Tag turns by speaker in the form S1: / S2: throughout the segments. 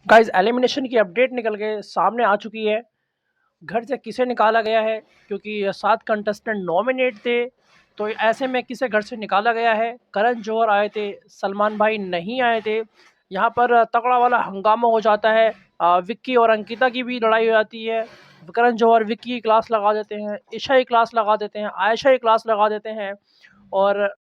S1: Guys elimination की update निकल के सामने आ चुकी है। घर से किसे निकाला गया है, क्योंकि 7 कंटेस्टेंट नॉमिनेट थे, तो ऐसे में किसे घर से निकाला गया है। करण जौहर आए थे, सलमान भाई नहीं आए थे। यहाँ पर तगड़ा वाला हंगामा हो जाता है। विक्की और अंकिता की भी लड़ाई हो जाती है। करण जौहर विक्की की क्लास लगा देते हैं, ईशा की क्लास लगा देते हैं, आयशा की क्लास लगा देते हैं। और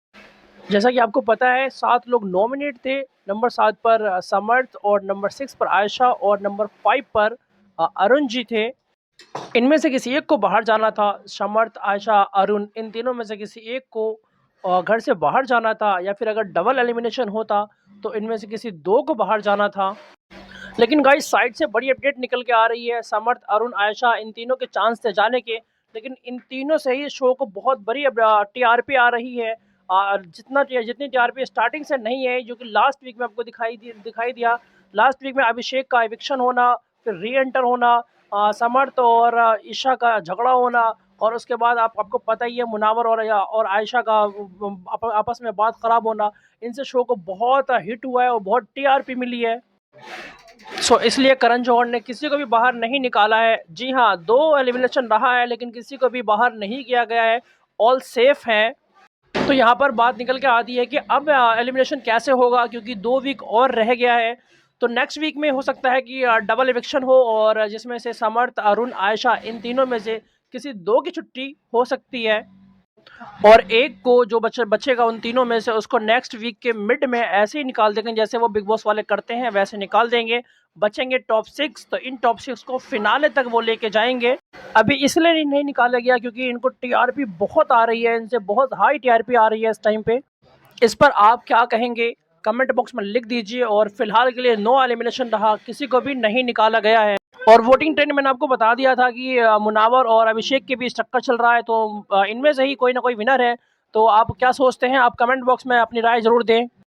S1: जैसा कि आपको पता है 7 लोग नॉमिनेट थे। नंबर 7 पर समर्थ, और नंबर 6 पर आयशा, और नंबर 5 पर अरुण जी थे। इनमें से किसी एक को बाहर जाना था। समर्थ, आयशा, अरुण, इन तीनों में से किसी एक को घर से बाहर जाना था, या फिर अगर डबल एलिमिनेशन होता तो इनमें से किसी दो को बाहर जाना था। लेकिन गाइस साइड से बड़ी अपडेट निकल के आ रही है। समर्थ, अरुण, आयशा, इन तीनों के चांस थे जाने के, लेकिन इन तीनों से ही शो को बहुत बड़ी टीआरपी आ रही है। जितनी टीआरपी स्टार्टिंग से नहीं है, जो कि लास्ट वीक में आपको दिखाई दिया। लास्ट वीक में अभिषेक का एविक्शन होना, फिर री एंटर होना, समर्थ और ईशा का झगड़ा होना, और उसके बाद आपको पता ही है मुनावर और आयशा का आपस में बात खराब होना। इनसे शो को बहुत हिट हुआ है और बहुत टीआरपी मिली है। इसलिए करण जौहर ने किसी को भी बाहर नहीं निकाला है। जी हाँ, 2 एलिमिनेशन रहा है, लेकिन किसी को भी बाहर नहीं किया गया है। ऑल सेफ हैं। तो यहाँ पर बात निकल के आती है कि अब एलिमिनेशन कैसे होगा, क्योंकि 2 वीक और रह गया है। तो नेक्स्ट वीक में हो सकता है कि डबल इविक्शन हो, और जिसमें से समर्थ, अरुण, आयशा, इन तीनों में से किसी 2 की छुट्टी हो सकती है। और एक को जो बचेगा उन तीनों में से, उसको नेक्स्ट वीक के मिड में ऐसे ही निकाल देंगे, जैसे वो बिग बॉस वाले करते हैं वैसे निकाल देंगे। बचेंगे टॉप 6, तो इन टॉप 6 को फिनाले तक वो लेके जाएंगे। अभी इसलिए नहीं निकाला गया क्योंकि इनको टीआरपी बहुत आ रही है, इनसे बहुत हाई टीआरपी आ रही है इस टाइम पे। इस पर आप क्या कहेंगे, कमेंट बॉक्स में लिख दीजिए। और फिलहाल के लिए नो एलिमिनेशन रहा, किसी को भी नहीं निकाला गया है। और वोटिंग ट्रेंड मैंने आपको बता दिया था कि मुनावर और अभिषेक के बीच टक्कर चल रहा है, तो इनमें से ही कोई ना कोई विनर है। तो आप क्या सोचते हैं, आप कमेंट बॉक्स में अपनी राय जरूर दें।